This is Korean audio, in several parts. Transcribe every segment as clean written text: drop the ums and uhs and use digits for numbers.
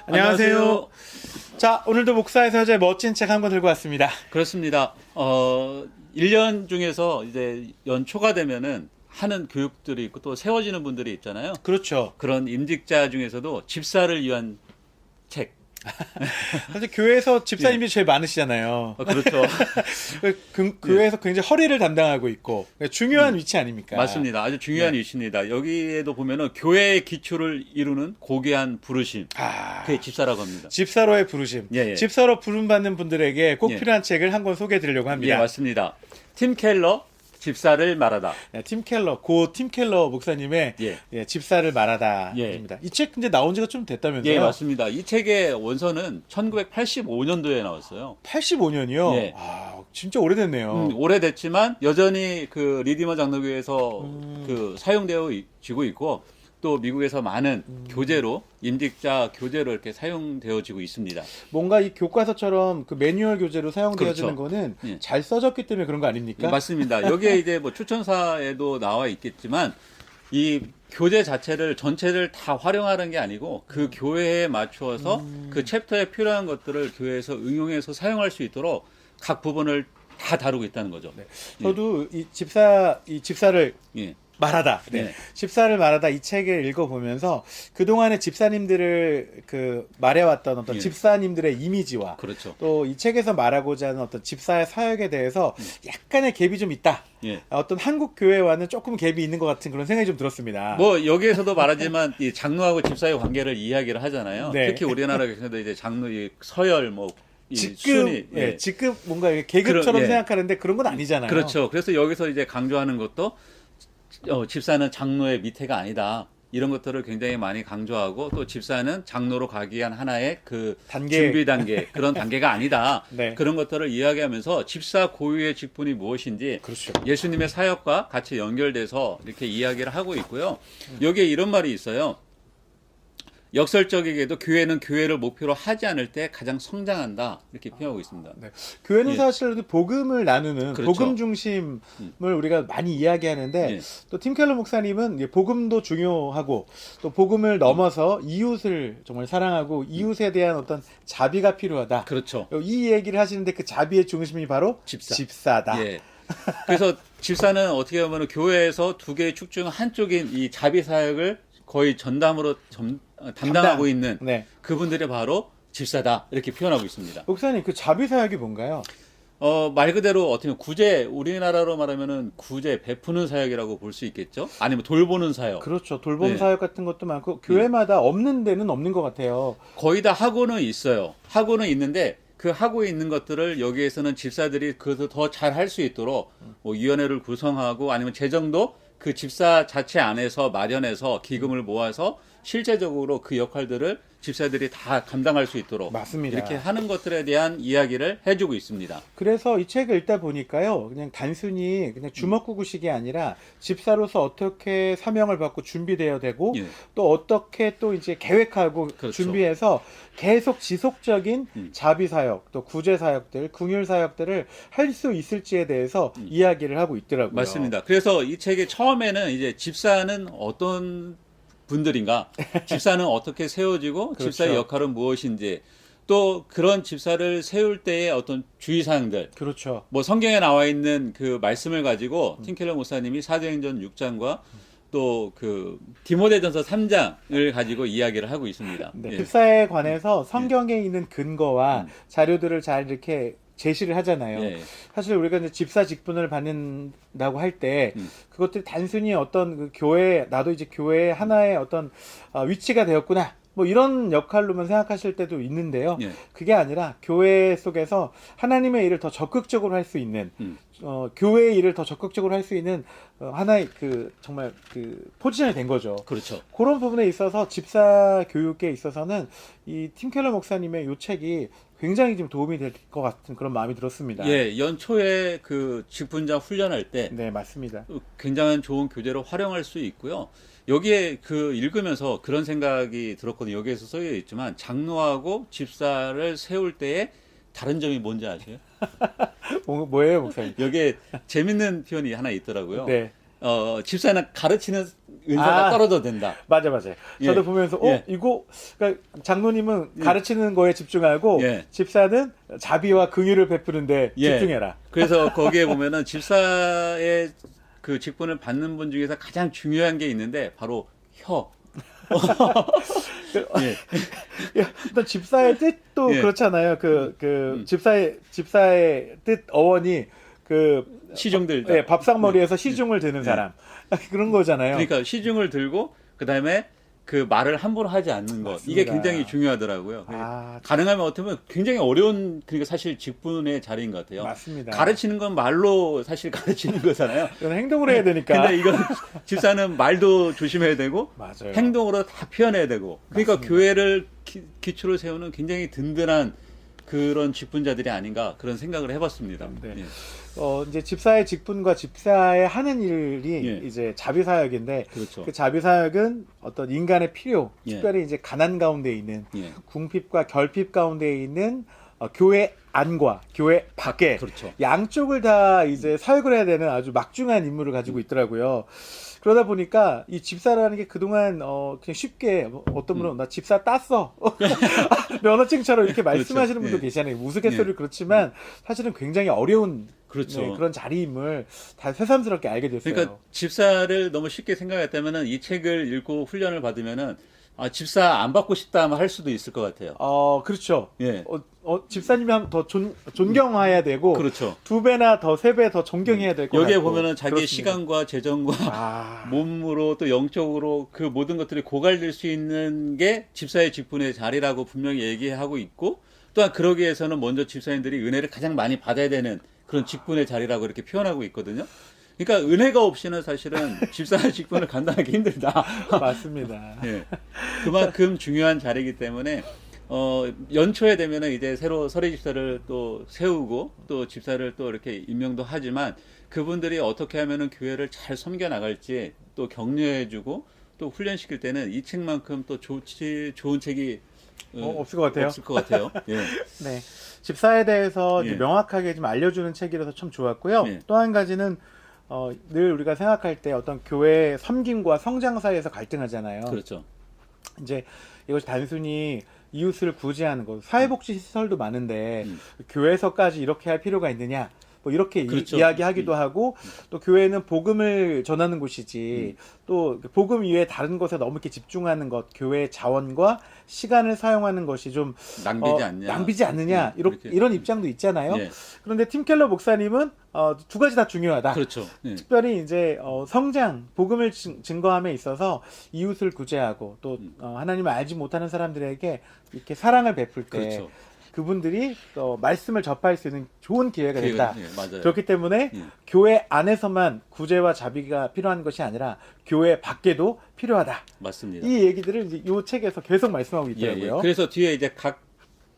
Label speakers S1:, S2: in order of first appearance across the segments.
S1: 안녕하세요. 자, 오늘도 목사에서 이제 멋진 책 한 권 들고 왔습니다.
S2: 그렇습니다. 1년 중에서 이제 연초가 되면은 하는 교육들이 있고 또 세워지는 분들이 있잖아요.
S1: 그렇죠.
S2: 그런 임직자 중에서도 집사를 위한 책.
S1: 사실 교회에서 집사님이 제일 많으시잖아요.
S2: 그렇죠.
S1: 교회에서 굉장히 허리를 담당하고 있고 중요한 위치 아닙니까?
S2: 맞습니다. 아주 중요한 위치입니다. 여기에도 보면은 교회의 기초를 이루는 고귀한 부르심. 그게 집사라고 합니다.
S1: 집사로의 부르심.
S2: 예.
S1: 집사로 부름받는 분들에게 꼭 필요한 책을 한 권 소개해 드리려고 합니다.
S2: 예, 맞습니다. 팀 켈러, 집사를 말하다.
S1: 팀 켈러, 팀 켈러 목사님의 집사를 말하다입니다. 이 책 이제 나온 지가 좀 됐다면서요?
S2: 예, 맞습니다. 이 책의 원서는 1985년도에 나왔어요.
S1: 85년이요?
S2: 예.
S1: 진짜 오래됐네요.
S2: 오래됐지만 여전히 그 리디머 장로교에서 그 사용되어지고 있고 또 미국에서 많은 교재로 임직자 교재로 이렇게 사용되어지고 있습니다.
S1: 뭔가 이 교과서처럼 그 매뉴얼 교재로 사용되어지는
S2: 그렇죠.
S1: 거는 잘 써졌기 때문에 그런 거 아닙니까?
S2: 맞습니다. 여기에 이제 뭐 추천사에도 나와 있겠지만 이 교재 자체를 전체를 다 활용하는 게 아니고 그 교회에 맞추어서 그 챕터에 필요한 것들을 교회에서 응용해서 사용할 수 있도록 각 부분을 다 다루고 있다는 거죠.
S1: 네. 저도 이 집사를 말하다. 집사를 말하다 이 책을 읽어보면서 그동안의 집사님들을 말해왔던 어떤 집사님들의 이미지와
S2: 그렇죠.
S1: 또 이 책에서 말하고자 하는 어떤 집사의 사역에 대해서 약간의 갭이 좀 있다. 어떤 한국 교회와는 조금 갭이 있는 것 같은 그런 생각이 좀 들었습니다.
S2: 뭐 여기에서도 말하지만 이 장로하고 집사의 관계를 이야기를 하잖아요. 특히 우리나라 교회도 이제 장로 서열
S1: 직급 뭔가 계급처럼 생각하는데 그런 건 아니잖아요.
S2: 그렇죠. 그래서 여기서 이제 강조하는 것도 집사는 장로의 밑에가 아니다. 이런 것들을 굉장히 많이 강조하고 또 집사는 장로로 가기 위한 하나의 그 준비 단계 그런 단계가 아니다. 그런 것들을 이야기하면서 집사 고유의 직분이 무엇인지 예수님의 사역과 같이 연결돼서 이렇게 이야기를 하고 있고요. 여기에 이런 말이 있어요. 역설적이게도 교회는 교회를 목표로 하지 않을 때 가장 성장한다 이렇게 표현하고 있습니다.
S1: 교회는 사실 복음을 나누는 복음 중심을 우리가 많이 이야기하는데 또 팀 켈러 목사님은 복음도 중요하고 또 복음을 넘어서 이웃을 정말 사랑하고 이웃에 대한 어떤 자비가 필요하다.
S2: 그렇죠.
S1: 이 얘기를 하시는데 그 자비의 중심이 바로 집사다.
S2: 그래서 집사는 어떻게 보면 교회에서 두 개의 축 중 한쪽인 이 자비 사역을 거의 전담으로 담당하고 있는 그분들이 바로 집사다 이렇게 표현하고 있습니다.
S1: 목사님 그 자비 사역이 뭔가요?
S2: 말 그대로 어떻게 보면 구제, 우리나라로 말하면은 구제 베푸는 사역이라고 볼 수 있겠죠? 아니면 돌보는 사역.
S1: 그렇죠. 돌봄 사역 같은 것도 많고 교회마다 없는 데는 없는 것 같아요.
S2: 거의 다 하고는 있어요. 하고는 있는데 그 하고 있는 것들을 여기에서는 집사들이 그것을 더 잘 할 수 있도록 뭐 위원회를 구성하고 아니면 재정도 그 집사 자체 안에서 마련해서 기금을 모아서 실제적으로 그 역할들을 집사들이 다 감당할 수 있도록
S1: 맞습니다.
S2: 이렇게 하는 것들에 대한 이야기를 해주고 있습니다.
S1: 그래서 이 책을 읽다 보니까요, 그냥 단순히 그냥 주먹구구식이 아니라 집사로서 어떻게 사명을 받고 준비되어야 되고 또 어떻게 또 이제 계획하고 준비해서 계속 지속적인 자비 사역, 또 구제 사역들, 긍휼 사역들을 할 수 있을지에 대해서 이야기를 하고 있더라고요.
S2: 맞습니다. 그래서 이 책의 처음에는 이제 집사는 어떤 분들인가, 집사는 어떻게 세워지고 집사의 역할은 무엇인지, 또 그런 집사를 세울 때의 어떤 주의사항들, 뭐 성경에 나와 있는 그 말씀을 가지고 팀 켈러 목사님이 사도행전 6장과 또 그 디모데전서 3장을 가지고 이야기를 하고 있습니다.
S1: 집사에 관해서 성경에 있는 근거와 자료들을 잘 이렇게 제시를 하잖아요. 사실 우리가 이제 집사 직분을 받는다고 할 때 그것들이 단순히 어떤 그 교회, 나도 이제 교회의 하나의 어떤 위치가 되었구나, 뭐 이런 역할로만 생각하실 때도 있는데요. 그게 아니라 교회 속에서 하나님의 일을 더 적극적으로 할 수 있는, 교회의 일을 더 적극적으로 할 수 있는 하나의 정말 포지션이 된 거죠. 그런 부분에 있어서 집사 교육에 있어서는 이 팀 켈러 목사님의 이 책이 굉장히 좀 도움이 될 것 같은 그런 마음이 들었습니다.
S2: 연초에 그 직분자 훈련할 때
S1: 맞습니다.
S2: 굉장한 좋은 교재로 활용할 수 있고요. 여기에 읽으면서 그런 생각이 들었거든요. 여기에서 써져 있지만 장로하고 집사를 세울 때의 다른 점이 뭔지 아세요?
S1: 뭐예요, 목사님?
S2: 여기에 재밌는 표현이 하나 있더라고요.
S1: 네.
S2: 집사는 가르치는 은사가 떨어져도 된다.
S1: 맞아요.
S2: 예.
S1: 저도 보면서 이거 그러니까 장로님은 가르치는 거에 집중하고 집사는 자비와 긍휼을 베푸는데 집중해라.
S2: 그래서 거기에 보면은 집사의 그 직분을 받는 분 중에서 가장 중요한 게 있는데 바로 혀.
S1: 또 집사의 뜻도 그렇잖아요. 집사의 뜻 어원이
S2: 시중들
S1: 밥상머리에서 시중을 드는 사람 그런 거잖아요.
S2: 그러니까 시중을 들고 그 다음에 그 말을 함부로 하지 않는 것.
S1: 맞습니다.
S2: 이게 굉장히 중요하더라고요. 가능하면 어떻게 보면 굉장히 어려운 그러니까 사실 직분의 자리인 것 같아요.
S1: 맞습니다.
S2: 가르치는 건 말로 사실 가르치는 거잖아요.
S1: 이건 행동으로 해야 되니까.
S2: 근데 이건 집사는 말도 조심해야 되고
S1: 맞아요.
S2: 행동으로 다 표현해야 되고. 그러니까
S1: 맞습니다.
S2: 교회를 기초로 세우는 굉장히 든든한 그런 직분자들이 아닌가 그런 생각을 해봤습니다.
S1: 네. 이제 집사의 직분과 집사의 하는 일이 이제 자비사역인데,
S2: 그렇죠.
S1: 그 자비사역은 어떤 인간의 필요, 특별히 이제 가난 가운데 있는 궁핍과 결핍 가운데 있는 교회 안과 교회 밖에
S2: 그렇죠.
S1: 양쪽을 다 이제 사역을 해야 되는 아주 막중한 임무를 가지고 있더라고요. 그러다 보니까 이 집사라는 게 그동안 그냥 쉽게 어떤 분은 나 집사 땄어 면허증처럼 이렇게 말씀하시는 분도 계시잖아요. 우스갯소리를 그렇지만 사실은 굉장히 어려운 그런 자리임을 다 새삼스럽게 알게 됐어요.
S2: 그러니까 집사를 너무 쉽게 생각했다면은 이 책을 읽고 훈련을 받으면은 집사 안 받고 싶다 할 수도 있을 것 같아요.
S1: 그렇죠. 집사님이 하면 더 존경해야 되고,
S2: 그렇죠.
S1: 2배나 더 3배 더 존경해야 될 것 같고.
S2: 여기에 보면은 자기의
S1: 그렇습니다.
S2: 시간과 재정과 몸으로 또 영적으로 그 모든 것들이 고갈될 수 있는 게 집사의 직분의 자리라고 분명히 얘기하고 있고, 또한 그러기 위해서는 먼저 집사님들이 은혜를 가장 많이 받아야 되는 그런 직분의 자리라고 이렇게 표현하고 있거든요. 그러니까 은혜가 없이는 사실은 집사의 직분을 감당하기 힘들다.
S1: 맞습니다.
S2: 그만큼 중요한 자리이기 때문에 연초에 되면은 이제 새로 서리 집사를 또 세우고 또 집사를 또 이렇게 임명도 하지만 그분들이 어떻게 하면은 교회를 잘 섬겨 나갈지 또 격려해주고 또 훈련시킬 때는 이 책만큼 또 좋은 책이
S1: 없을 것 같아요.
S2: 없을 것 같아요.
S1: 네. 집사에 대해서 이제 명확하게 좀 알려주는 책이라서 참 좋았고요. 또 한 가지는 늘 우리가 생각할 때 어떤 교회 섬김과 성장 사이에서 갈등하잖아요.
S2: 그렇죠.
S1: 이제 이것이 단순히 이웃을 구제하는 것, 사회복지 시설도 많은데 교회에서까지 이렇게 할 필요가 있느냐? 뭐 이렇게
S2: 그렇죠.
S1: 이야기하기도 하고 또 교회는 복음을 전하는 곳이지 또 복음 이외에 다른 것에 너무 이렇게 집중하는 것, 교회의 자원과 시간을 사용하는 것이 좀 낭비지 않느냐 이런 입장도 있잖아요. 그런데 팀 켈러 목사님은 두 가지 다 중요하다.
S2: 그렇죠.
S1: 특별히 이제 성장, 복음을 증거함에 있어서 이웃을 구제하고 또 하나님을 알지 못하는 사람들에게 이렇게 사랑을 베풀 때 그분들이 말씀을 접할 수 있는 좋은 기회가 된다.
S2: 맞아요.
S1: 그렇기 때문에 교회 안에서만 구제와 자비가 필요한 것이 아니라 교회 밖에도 필요하다.
S2: 맞습니다.
S1: 이 얘기들을 이제 이 책에서 계속 말씀하고 있더라고요.
S2: 그래서 뒤에 이제 각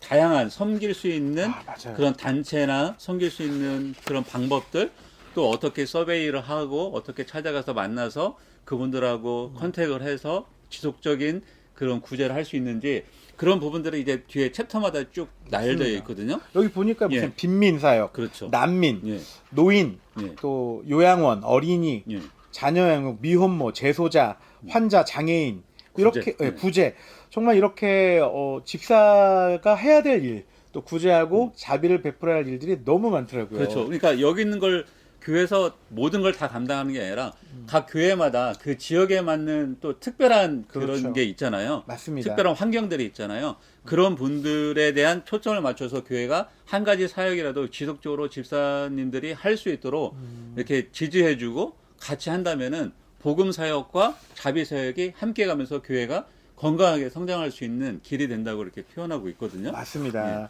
S2: 다양한 섬길 수 있는 그런 단체나 섬길 수 있는 그런 방법들 또 어떻게 서베이를 하고 어떻게 찾아가서 만나서 그분들하고 컨택을 해서 지속적인 그런 구제를 할 수 있는지 그런 부분들은 이제 뒤에 챕터마다 쭉 나열되어 있거든요.
S1: 여기 보니까 무슨 빈민사역,
S2: 그렇죠.
S1: 난민, 노인, 또 요양원, 어린이, 자녀 양육, 미혼모, 재소자, 환자, 장애인 이렇게 구제 정말 이렇게 집사가 해야 될 일, 또 구제하고 자비를 베풀어야 할 일들이 너무 많더라고요.
S2: 그렇죠. 그러니까 여기 있는 걸 교회에서 모든 걸 다 감당하는 게 아니라 각 교회마다 그 지역에 맞는 또 특별한 그런 게 있잖아요.
S1: 맞습니다.
S2: 특별한 환경들이 있잖아요. 그런 분들에 대한 초점을 맞춰서 교회가 한 가지 사역이라도 지속적으로 집사님들이 할 수 있도록 이렇게 지지해주고 같이 한다면은 복음 사역과 자비 사역이 함께 가면서 교회가 건강하게 성장할 수 있는 길이 된다고 이렇게 표현하고 있거든요.
S1: 맞습니다.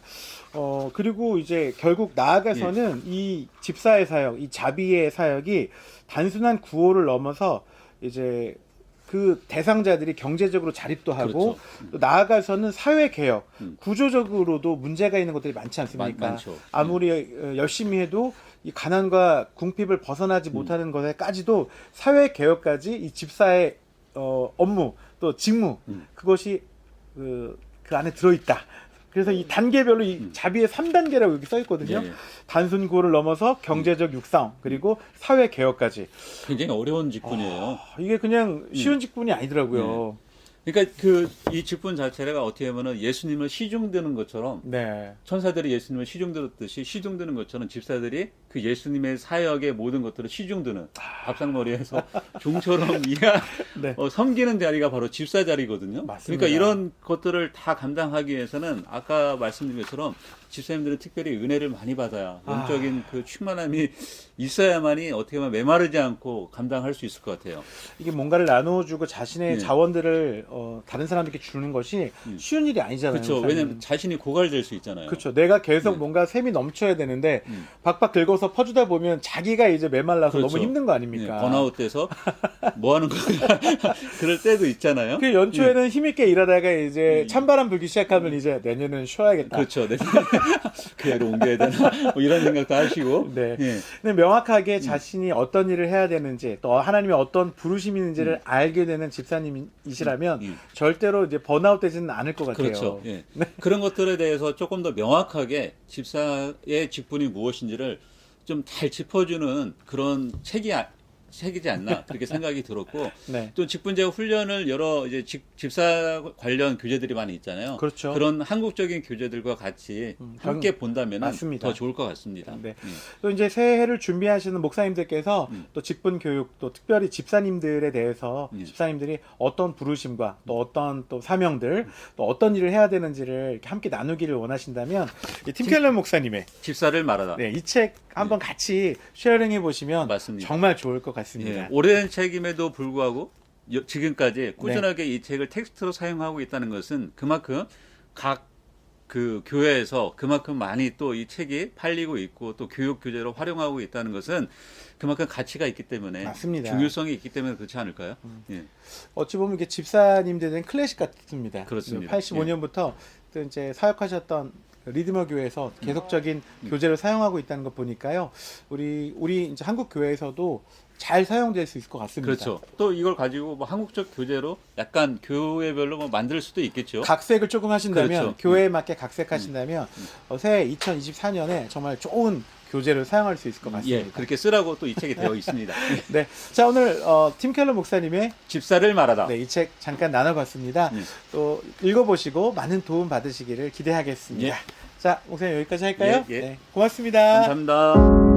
S1: 그리고 이제 결국 나아가서는 이 집사의 사역, 이 자비의 사역이 단순한 구호를 넘어서 이제 그 대상자들이 경제적으로 자립도 하고 또 나아가서는 사회 개혁, 구조적으로도 문제가 있는 것들이 많지 않습니까?
S2: 많죠.
S1: 아무리 열심히 해도 이 가난과 궁핍을 벗어나지 못하는 것에까지도 사회 개혁까지 이 집사의 업무 또 직무 그것이 그 안에 들어있다. 그래서 이 단계별로 이 자비의 3단계라고 여기 써 있거든요.
S2: 예, 예.
S1: 단순 구호를 넘어서 경제적 육성 그리고 사회 개혁까지.
S2: 굉장히 어려운 직분이에요.
S1: 이게 그냥 쉬운 직분이 아니더라고요.
S2: 그러니까 이 직분 자체가 어떻게 보면은 예수님을 시중드는 것처럼
S1: 네.
S2: 천사들이 예수님을 시중들었듯이 시중드는 것처럼 집사들이 그 예수님의 사역의 모든 것들을 시중드는 밥상머리에서 종처럼
S1: 네.
S2: 섬기는 자리가 바로 집사 자리거든요.
S1: 맞습니다.
S2: 그러니까 이런 것들을 다 감당하기 위해서는 아까 말씀드린 것처럼 집사님들은 특별히 은혜를 많이 받아야 영적인 그 충만함이 있어야만이 어떻게 보면 메마르지 않고 감당할 수 있을 것 같아요.
S1: 이게 뭔가를 나누어주고 자신의
S2: 예.
S1: 자원들을 다른 사람에게 주는 것이 쉬운 일이 아니잖아요.
S2: 그렇죠.
S1: 사실은.
S2: 왜냐하면 자신이 고갈될 수 있잖아요.
S1: 그렇죠. 내가 계속 뭔가 셈이 넘쳐야 되는데 박박 긁어서 퍼주다 보면 자기가 이제 메말라서
S2: 그렇죠.
S1: 너무 힘든 거 아닙니까?
S2: 번아웃 돼서 뭐 하는 거야. 그럴 때도 있잖아요.
S1: 그 연초에는 힘있게 일하다가 이제 찬바람 불기 시작하면 이제 내년은 쉬어야겠다.
S2: 그렇죠. 그 애를 옮겨야 되나 뭐 이런 생각도 하시고.
S1: 네.
S2: 예.
S1: 근데 명확하게 자신이 어떤 일을 해야 되는지 또 하나님의 어떤 부르심이 있는지를 알게 되는 집사님이시라면 절대로 이제 번아웃 되지는 않을 것 같아요.
S2: 그렇죠. 예. 그런 것들에 대해서 조금 더 명확하게 집사의 직분이 무엇인지를 좀 잘 짚어주는 그런 책이지 않나 그렇게 생각이 들었고
S1: 네.
S2: 또 직분제와 훈련을 여러 이제 집사 관련 교재들이 많이 있잖아요.
S1: 그렇죠.
S2: 그런 한국적인 교재들과 같이 함께 본다면 더 좋을 것 같습니다.
S1: 네. 또 이제 새해를 준비하시는 목사님들께서 또 직분 교육 또 특별히 집사님들에 대해서 집사님들이 어떤 부르심과 또 어떤 또 사명들 또 어떤 일을 해야 되는지를 이렇게 함께 나누기를 원하신다면 이 팀켈러 목사님의
S2: 집사를 말하다.
S1: 네, 이 책 한번 같이 쉐어링해 보시면
S2: 맞습니다.
S1: 정말 좋을 것 같습니다.
S2: 예, 오래된 책임에도 불구하고 지금까지 꾸준하게 이 책을 텍스트로 사용하고 있다는 것은 그만큼 각 그 교회에서 그만큼 많이 또 이 책이 팔리고 있고 또 교육 교재로 활용하고 있다는 것은 그만큼 가치가 있기 때문에
S1: 맞습니다.
S2: 중요성이 있기 때문에 그렇지 않을까요? 예.
S1: 어찌 보면 이게 집사님들은 클래식 같습니다.
S2: 그렇습니다.
S1: 85년부터 또 이제 사역하셨던 리드머 교회에서 계속적인 교재를 사용하고 있다는 거 보니까요. 우리 이제 한국 교회에서도 잘 사용될 수 있을 것 같습니다.
S2: 그렇죠. 또 이걸 가지고 뭐 한국적 교재로 약간 교회별로 뭐 만들 수도 있겠죠.
S1: 각색을 조금 하신다면
S2: 그렇죠.
S1: 교회에 맞게 각색하신다면 새해 2024년에 정말 좋은 교재를 사용할 수 있을 것 같습니다.
S2: 예, 그렇게 쓰라고 또 이 책이 되어 있습니다.
S1: 네, 자 오늘 팀켈러 목사님의
S2: 집사를 말하다.
S1: 네, 이 책 잠깐 나눠봤습니다. 또 읽어보시고 많은 도움 받으시기를 기대하겠습니다.
S2: 예.
S1: 자, 목사님 여기까지 할까요?
S2: 예, 예.
S1: 네, 고맙습니다.
S2: 감사합니다.